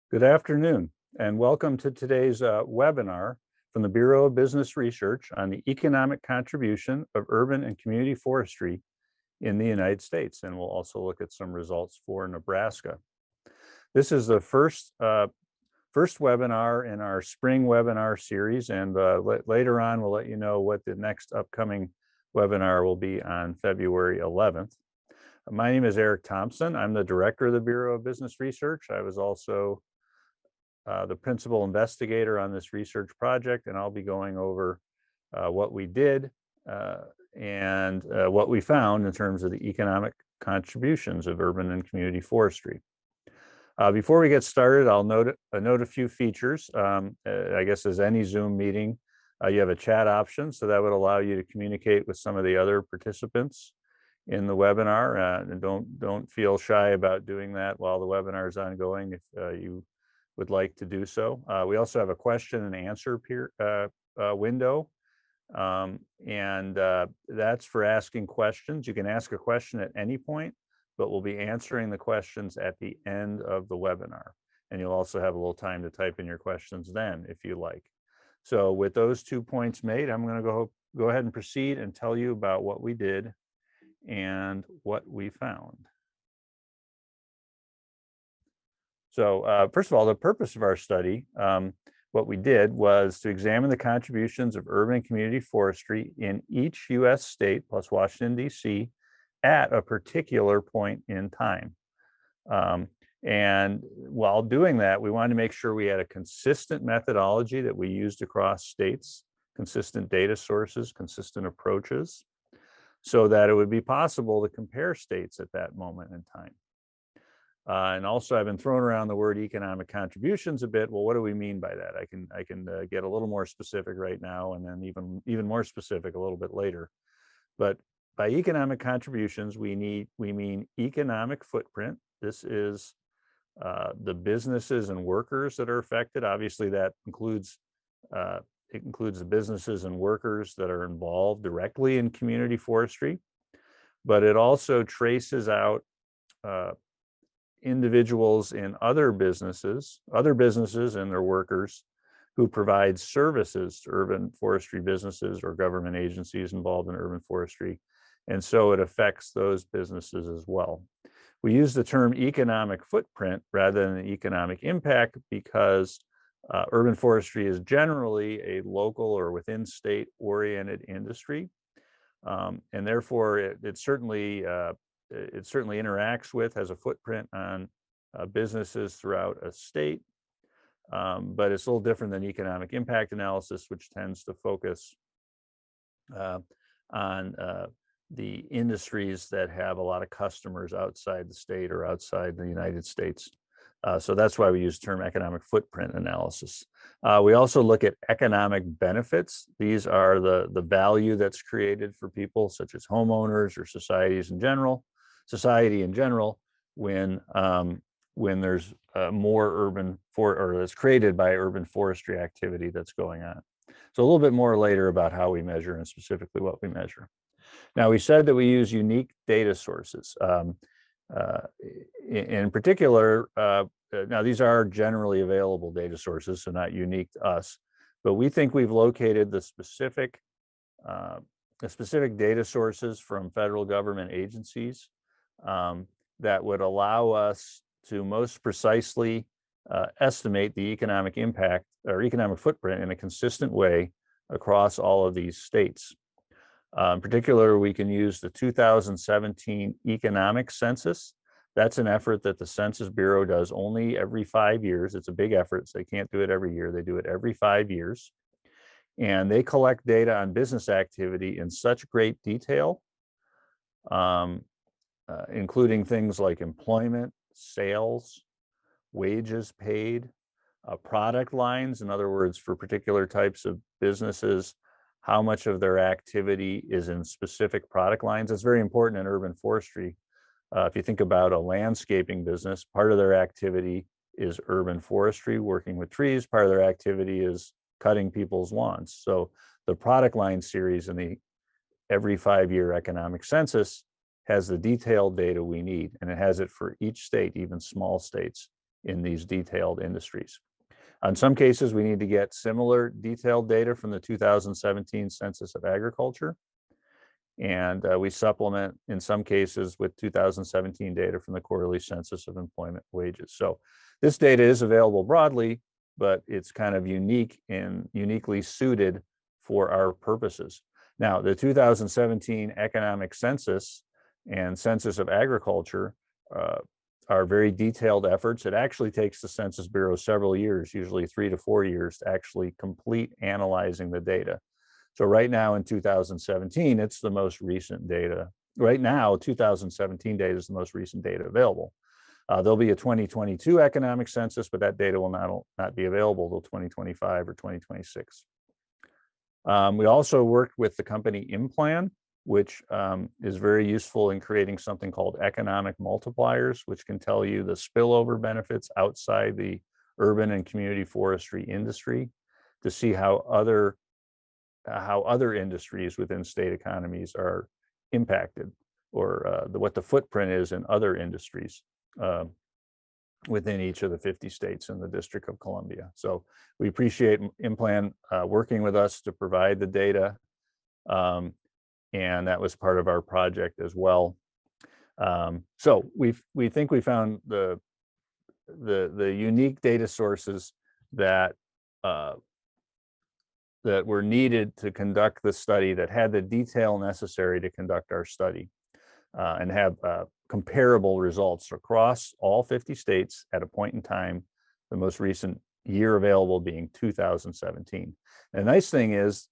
Good afternoon, and welcome to today's webinar from the Bureau of Business Research on the economic contribution of urban and community forestry in the United States. And we'll also look at some results for Nebraska. This is the first webinar in our spring webinar series, and later on we'll let you know what the next upcoming webinar will be on February 11th. My name is Eric Thompson. I'm the director of the Bureau of Business Research. I was also the principal investigator on this research project, and I'll be going over what we did and what we found in terms of the economic contributions of urban and community forestry. Before we get started, I'll note a few features. I guess as any Zoom meeting, you have a chat option, so that would allow you to communicate with some of the other participants in the webinar. And don't feel shy about doing that while the webinar is ongoing if you would like to do so. We also have a question and answer window, and that's for asking questions. You can ask a question at any point, but we'll be answering the questions at the end of the webinar. And you'll also have a little time to type in your questions then if you like. So with those 2 points made, I'm going to go ahead and proceed and tell you about what we did and what we found. So first of all, the purpose of our study, what we did was to examine the contributions of urban and community forestry in each US state plus Washington, D.C. at a particular point in time. And while doing that, we wanted to make sure we had a consistent methodology that we used across states, consistent data sources, consistent approaches, so that it would be possible to compare states at that moment in time. And also, I've been throwing around the word economic contributions a bit. Well, what do we mean by that? I can get a little more specific right now, and then even more specific a little bit later. But by economic contributions, we mean economic footprint. This is the businesses and workers that are affected. Obviously, that includes the businesses and workers that are involved directly in community forestry, but it also traces out individuals in other businesses and their workers who provide services to urban forestry businesses or government agencies involved in urban forestry. And so it affects those businesses as well. We use the term economic footprint rather than economic impact because urban forestry is generally a local or within state oriented industry. And therefore it certainly interacts with, has a footprint on businesses throughout a state, but it's a little different than economic impact analysis, which tends to focus on the industries that have a lot of customers outside the state or outside the United States. So that's why we use the term economic footprint analysis. We also look at economic benefits. These are the value that's created for people such as homeowners or society in general, when there's more that's created by urban forestry activity that's going on. So a little bit more later about how we measure and specifically what we measure. Now, we said that we use unique data sources. In particular, now these are generally available data sources, so not unique to us, but we think we've located the specific data sources from federal government agencies that would allow us to most precisely estimate the economic impact or economic footprint in a consistent way across all of these states. In particular, we can use the 2017 economic census. That's an effort that the Census Bureau does only every 5 years. It's a big effort, so they can't do it every year. They do it every 5 years. And they collect data on business activity in such great detail, including things like employment, sales, wages paid, product lines. In other words, for particular types of businesses, how much of their activity is in specific product lines. It's very important in urban forestry. If you think about a landscaping business, part of their activity is urban forestry, working with trees. Part of their activity is cutting people's lawns. So the product line series in the every 5-year economic census has the detailed data we need, and it has it for each state, even small states in these detailed industries. In some cases, we need to get similar detailed data from the 2017 Census of Agriculture. And we supplement in some cases with 2017 data from the quarterly census of employment wages. So this data is available broadly, but it's kind of unique and uniquely suited for our purposes. Now, the 2017 economic census and Census of Agriculture are very detailed efforts. It actually takes the Census Bureau several years, usually 3 to 4 years, to actually complete analyzing the data. So right now in 2017, it's the most recent data. Right now, 2017 data is the most recent data available. There'll be a 2022 economic census, but that data will not be available till 2025 or 2026. We also worked with the company Implan, which is very useful in creating something called economic multipliers, which can tell you the spillover benefits outside the urban and community forestry industry to see how other industries within state economies are impacted, or what the footprint is in other industries within each of the 50 states in the District of Columbia. So we appreciate Implan working with us to provide the data, and that was part of our project as well. So we think we found the unique data sources that were needed to conduct the study, that had the detail necessary to conduct our study, and have comparable results across all 50 states at a point in time, the most recent year available being 2017. And the nice thing is,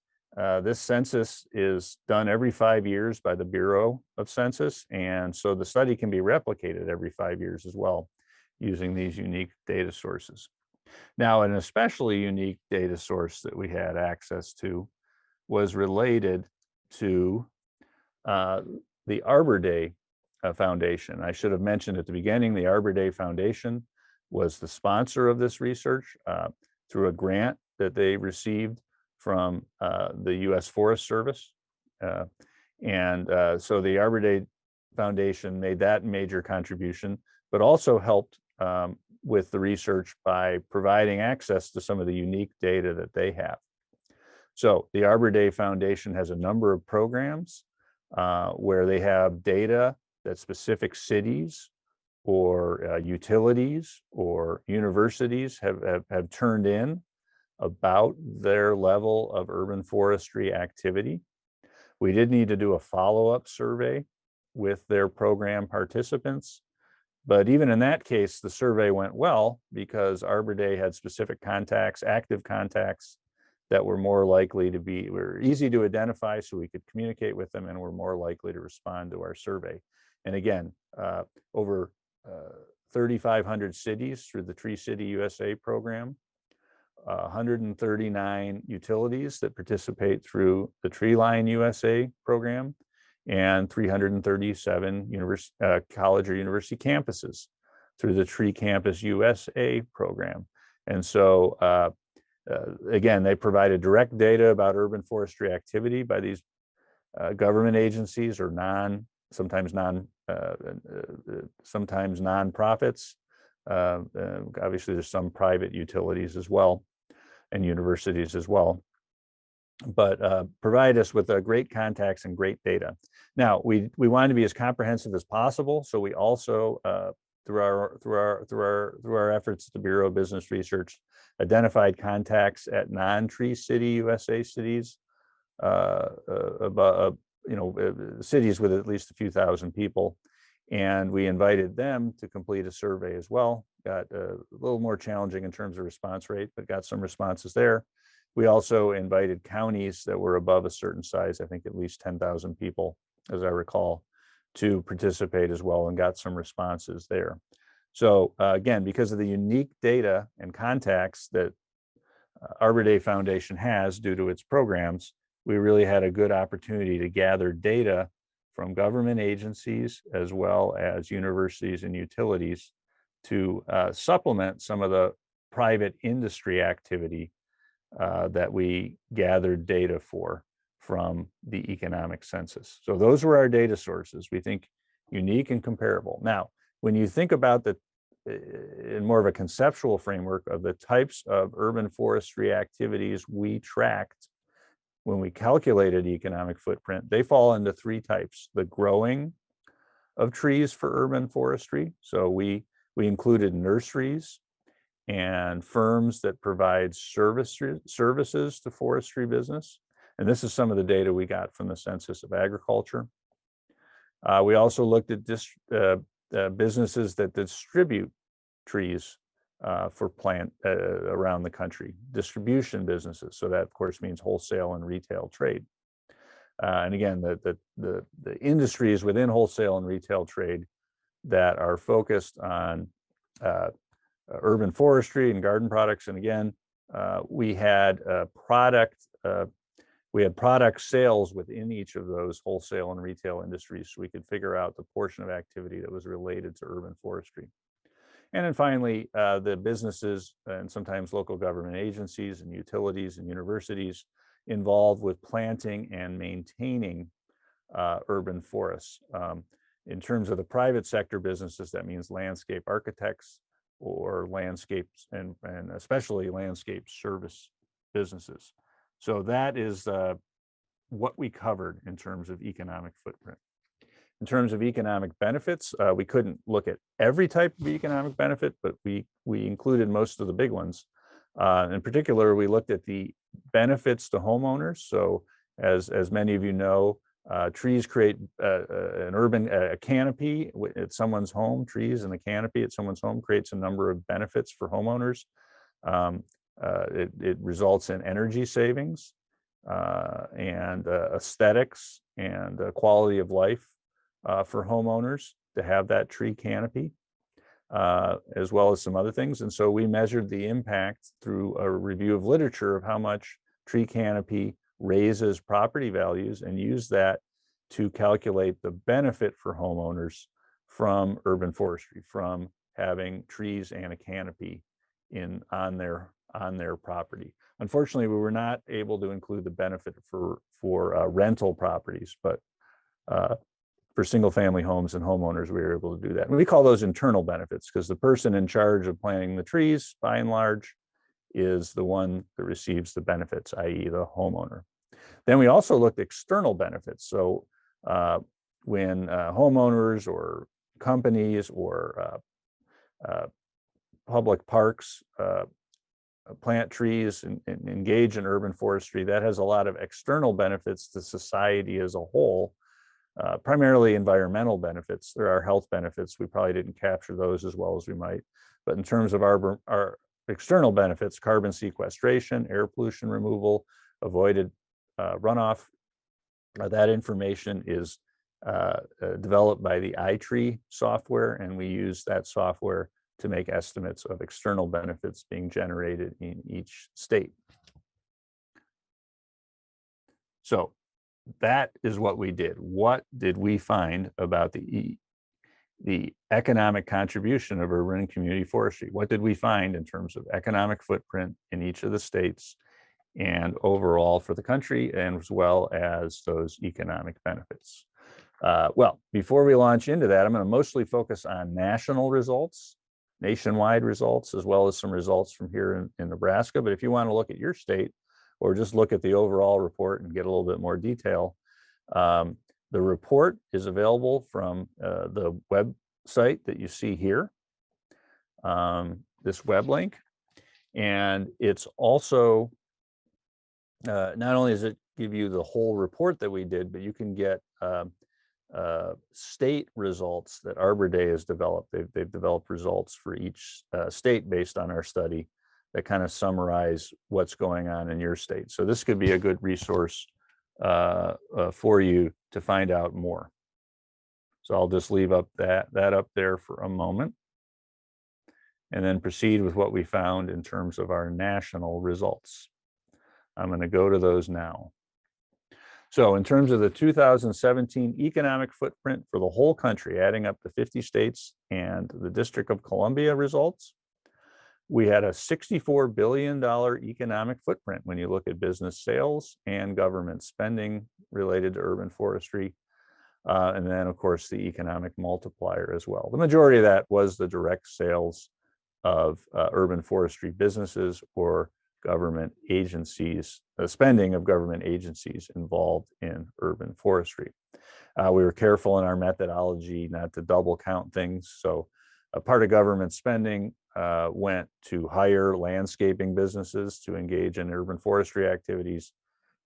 this census is done every 5 years by the Bureau of Census, and so the study can be replicated every 5 years as well using these unique data sources. Now, an especially unique data source that we had access to was related to the Arbor Day Foundation. I should have mentioned at the beginning, the Arbor Day Foundation was the sponsor of this research through a grant that they received from the US Forest Service. So the Arbor Day Foundation made that major contribution, but also helped with the research by providing access to some of the unique data that they have. So the Arbor Day Foundation has a number of programs where they have data that specific cities or utilities or universities have turned in about their level of urban forestry activity. We did need to do a follow-up survey with their program participants, but even in that case, the survey went well because Arbor Day had specific contacts, active contacts, that were more likely to be, were easy to identify so we could communicate with them and were more likely to respond to our survey. And again, over 3,500 cities through the Tree City USA program, 139 utilities that participate through the Tree Line USA program, and 337 college or university campuses through the Tree Campus USA program. And so again, they provided direct data about urban forestry activity by these government agencies or sometimes nonprofits. Obviously, there's some private utilities as well and universities as well, but provide us with great contacts and great data. Now, we wanted to be as comprehensive as possible, so we also through our efforts at the Bureau of Business Research, identified contacts at non-Tree City USA cities, cities with at least a few thousand people, and we invited them to complete a survey as well. Got a little more challenging in terms of response rate, but got some responses there. We also invited counties that were above a certain size, I think at least 10,000 people, as I recall, to participate as well, and got some responses there. So again, because of the unique data and contacts that Arbor Day Foundation has due to its programs, we really had a good opportunity to gather data from government agencies as well as universities and utilities to supplement some of the private industry activity that we gathered data for from the economic census. So those were our data sources, we think unique and comparable. Now, when you think about in more of a conceptual framework of the types of urban forestry activities we tracked when we calculated economic footprint, they fall into three types: the growing of trees for urban forestry. So we included nurseries and firms that provide services to forestry business. And this is some of the data we got from the Census of Agriculture. We also looked at businesses that distribute trees for plant around the country, distribution businesses. So that, of course, means wholesale and retail trade. And again, the industries within wholesale and retail trade that are focused on urban forestry and garden products. And again, we had product sales within each of those wholesale and retail industries, so we could figure out the portion of activity that was related to urban forestry. And then finally, the businesses and sometimes local government agencies and utilities and universities involved with planting and maintaining urban forests. In terms of the private sector businesses, that means landscape architects or landscapes and especially landscape service businesses. So that is what we covered in terms of economic footprint. In terms of economic benefits, we couldn't look at every type of economic benefit, but we included most of the big ones. In particular, we looked at the benefits to homeowners. So as many of you know, trees create a canopy at someone's home. Trees and a canopy at someone's home creates a number of benefits for homeowners. It results in energy savings and aesthetics and quality of life for homeowners to have that tree canopy, as well as some other things. And so we measured the impact through a review of literature of how much tree canopy raises property values, and use that to calculate the benefit for homeowners from urban forestry, from having trees and a canopy on their property. Unfortunately, we were not able to include the benefit for rental properties, but for single family homes and homeowners, we were able to do that. And we call those internal benefits because the person in charge of planting the trees, by and large, is the one that receives the benefits, i.e. the homeowner. Then we also looked at external benefits. So when homeowners or companies or public parks plant trees and engage in urban forestry, that has a lot of external benefits to society as a whole, primarily environmental benefits. There are health benefits. We probably didn't capture those as well as we might. But in terms of our external benefits, carbon sequestration, air pollution removal, avoided runoff, that information is developed by the iTree software, and we use that software to make estimates of external benefits being generated in each state. So that is what we did. What did we find about the economic contribution of urban and community forestry? What did we find in terms of economic footprint in each of the states and overall for the country, and as well as those economic benefits? Well, before we launch into that, I'm going to mostly focus on national results, nationwide results, as well as some results from here in Nebraska. But if you want to look at your state or just look at the overall report and get a little bit more detail, the report is available from the website that you see here, this web link. And it's also, not only does it give you the whole report that we did, but you can get state results that Arbor Day has developed. They've developed results for each state based on our study that kind of summarize what's going on in your state. So this could be a good resource for you to find out more. So I'll just leave up that up there for a moment and then proceed with what we found in terms of our national results. I'm going to go to those now. So in terms of the 2017 economic footprint for the whole country, adding up the 50 states and the District of Columbia results, we had a $64 billion economic footprint when you look at business sales and government spending related to urban forestry. And then, of course, the economic multiplier as well. The majority of that was the direct sales of urban forestry businesses or government agencies, spending of government agencies involved in urban forestry. We were careful in our methodology not to double count things. So a part of government spending went to hire landscaping businesses to engage in urban forestry activities.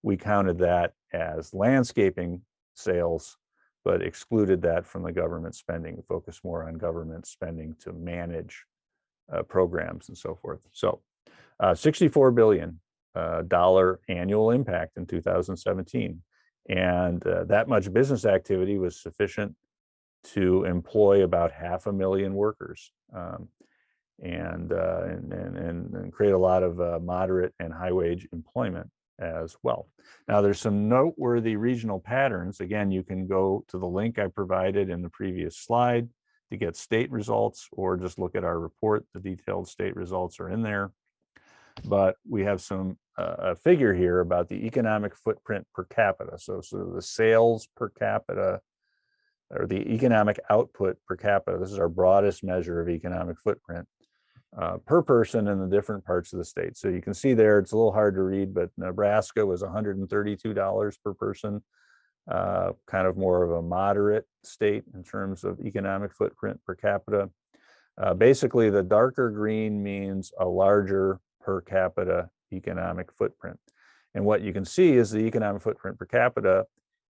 We counted that as landscaping sales, but excluded that from the government spending, focused more on government spending to manage programs and so forth. So $64 billion annual impact in 2017. And that much business activity was sufficient to employ about 500,000 workers and create a lot of moderate and high wage employment as well. Now, there's some noteworthy regional patterns. Again, you can go to the link I provided in the previous slide to get state results, or just look at our report. The detailed state results are in there. But we have some a figure here about the economic footprint per capita. So the sales per capita, or the economic output per capita. This is our broadest measure of economic footprint per person in the different parts of the state. So you can see there, it's a little hard to read, but Nebraska was $132 per person, kind of more of a moderate state in terms of economic footprint per capita. Basically, the darker green means a larger per capita economic footprint. And what you can see is the economic footprint per capita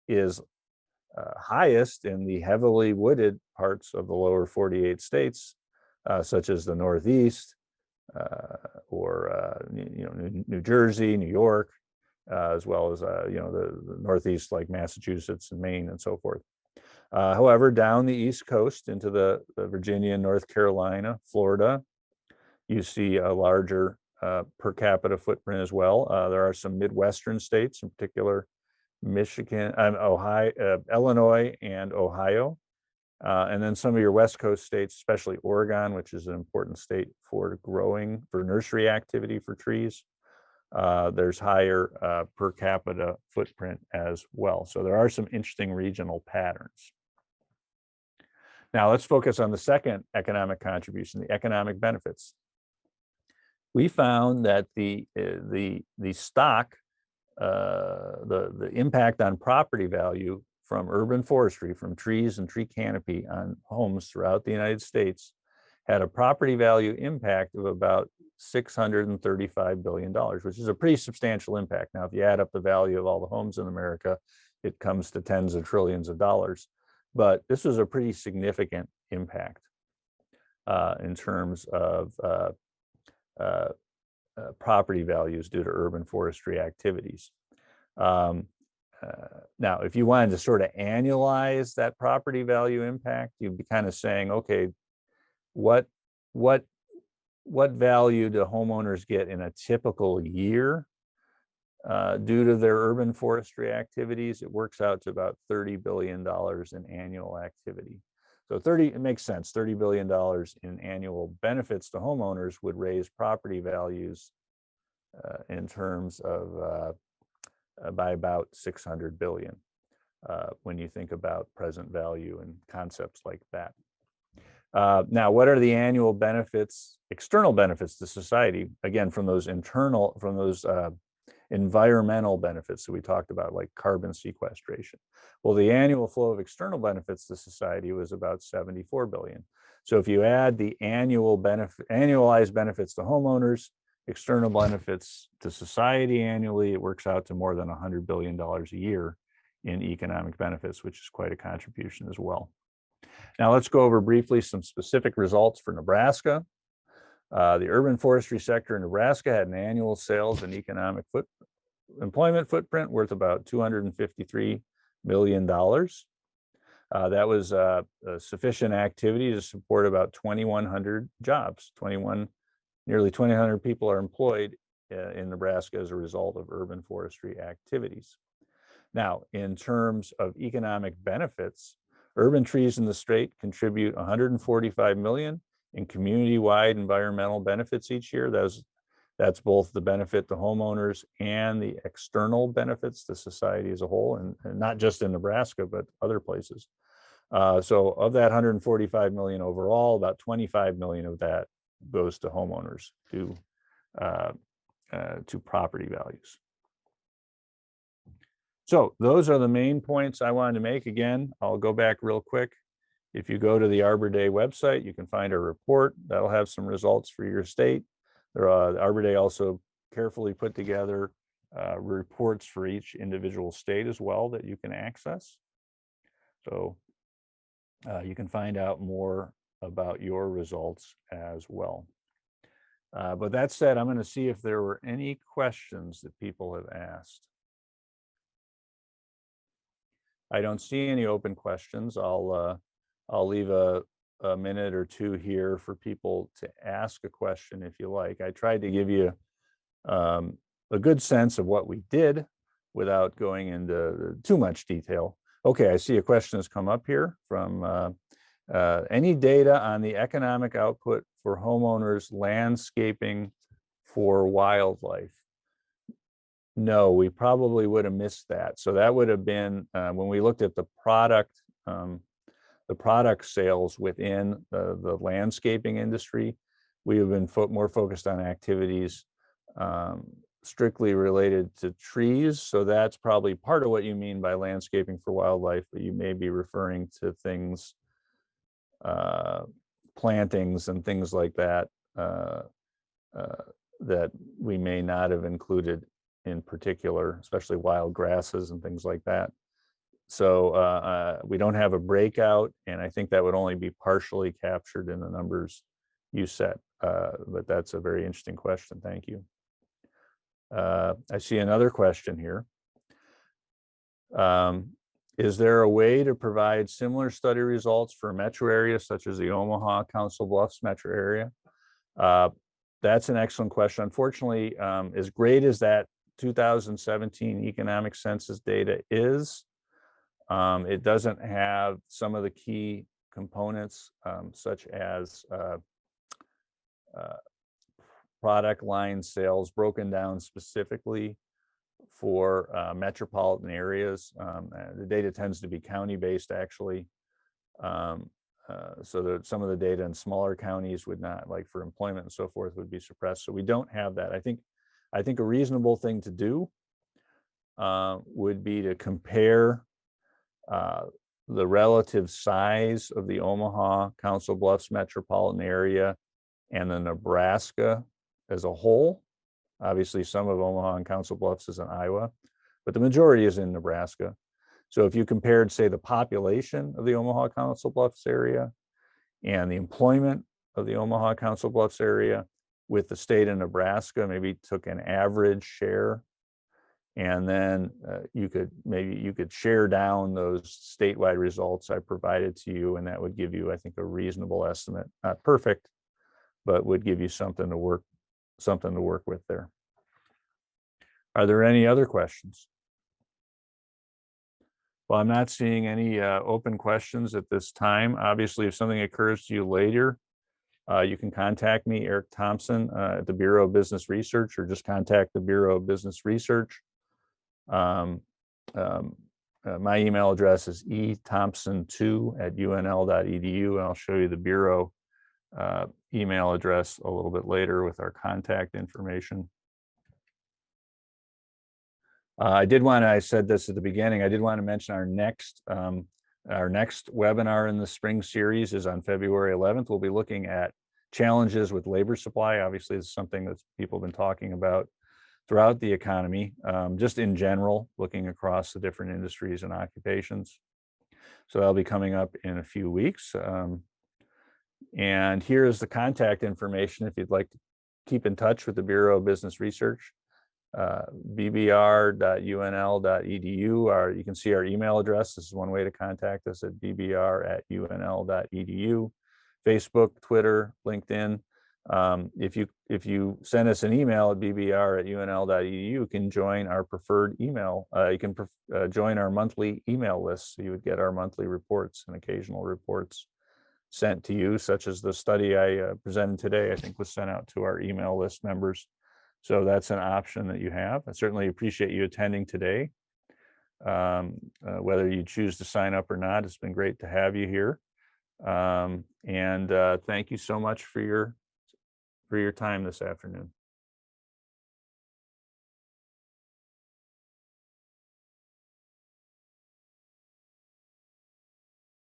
is highest in the heavily wooded parts of the lower 48 states, such as the Northeast, or New Jersey, New York, as well as the Northeast, like Massachusetts and Maine and so forth. However, down the East Coast into the Virginia, North Carolina, Florida, you see a larger per capita footprint as well. There are some Midwestern states, in particular Michigan, Ohio, Illinois, and Ohio. And then some of your West Coast states, especially Oregon, which is an important state for nursery activity for trees. There's higher per capita footprint as well. So there are some interesting regional patterns. Now let's focus on the second economic contribution, the economic benefits. We found that the stock, the impact on property value from urban forestry, from trees and tree canopy on homes throughout the United States, had a property value impact of about $635 billion, which is a pretty substantial impact. Now, if you add up the value of all the homes in America, it comes to tens of trillions of dollars. But this was a pretty significant impact in terms of property values due to urban forestry activities. Now, if you wanted to sort of annualize that property value impact, you'd be kind of saying, okay, what value do homeowners get in a typical year due to their urban forestry activities? It works out to about $30 billion in annual activity. So it makes sense. $30 billion in annual benefits to homeowners would raise property values in terms of by about 600 billion when you think about present value and concepts like that. Now, what are the annual benefits, external benefits to society? Again, from those environmental benefits that we talked about, like carbon sequestration. Well, the annual flow of external benefits to society was about 74 billion. So if you add the annualized benefits to homeowners, external benefits to society annually, it works out to more than $100 billion a year in economic benefits, which is quite a contribution as well. Now let's go over briefly some specific results for Nebraska. The urban forestry sector in Nebraska had an annual sales and economic employment footprint worth about $253 million. That was sufficient activity to support about 2,100 jobs. Nearly 2,100 people are employed in Nebraska as a result of urban forestry activities. Now, in terms of economic benefits, urban trees in the state contribute $145 million in community-wide environmental benefits each year. That's both the benefit to homeowners and the external benefits to society as a whole, and not just in Nebraska, but other places. So of that 145 million overall, about 25 million of that goes to homeowners, to property values. So those are the main points I wanted to make. Again, I'll go back real quick. If you go to the Arbor Day website, you can find a report that'll have some results for your state. Arbor Day also carefully put together reports for each individual state as well that you can access. So you can find out more about your results as well. But that said, I'm going to see if there were any questions that people have asked. I don't see any open questions. I'll leave a minute or two here for people to ask a question if you like. I tried to give you a good sense of what we did without going into too much detail. Okay, I see a question has come up here from any data on the economic output for homeowners landscaping for wildlife. No, we probably would have missed that. So that would have been when we looked at the product sales within the landscaping industry. We have been more focused on activities strictly related to trees. So that's probably part of what you mean by landscaping for wildlife, but you may be referring to things, plantings and things like that, that we may not have included in particular, especially wild grasses and things like that. So we don't have a breakout, and I think that would only be partially captured in the numbers you set. But that's a very interesting question. Thank you. I see another question here. Is there a way to provide similar study results for metro areas such as the Omaha, Council Bluffs metro area? That's an excellent question. Unfortunately, as great as that 2017 economic census data is, it doesn't have some of the key components, such as product line sales broken down specifically for metropolitan areas. The data tends to be county-based, actually. So that some of the data in smaller counties would not, like for employment and so forth, would be suppressed. So we don't have that. I think a reasonable thing to do would be to compare the relative size of the Omaha, Council Bluffs metropolitan area and the Nebraska as a whole. Obviously, some of Omaha and Council Bluffs is in Iowa, but the majority is in Nebraska. So if you compared, say, the population of the Omaha Council Bluffs area and the employment of the Omaha Council Bluffs area with the state of Nebraska, maybe took an average share, and then you could share down those statewide results I provided to you, and that would give you, I think, a reasonable estimate. Not perfect, but would give you something to work with there. Are there any other questions? Well, I'm not seeing any open questions at this time. Obviously, if something occurs to you later, you can contact me, Eric Thompson, at the Bureau of Business Research, or just contact the Bureau of Business Research. My email address is ethompson2@unl.edu, and I'll show you the Bureau email address a little bit later with our contact information. I said this at the beginning, I did want to mention our next webinar in the spring series is on February 11th. We'll be looking at challenges with labor supply. Obviously, it's something that people have been talking about throughout the economy, just in general, looking across the different industries and occupations. So that'll be coming up in a few weeks. And here is the contact information if you'd like to keep in touch with the Bureau of Business Research. bbr.unl.edu, or you can see our email address. This is one way to contact us at bbr@unl.edu. Facebook, Twitter, LinkedIn. If you send us an email at bbr@unl.edu, you can join our preferred email. You can join our monthly email list, so you would get our monthly reports and occasional reports sent to you, such as the study I presented today, I think was sent out to our email list members. So that's an option that you have. I certainly appreciate you attending today. Whether you choose to sign up or not, it's been great to have you here. And thank you so much for your time this afternoon.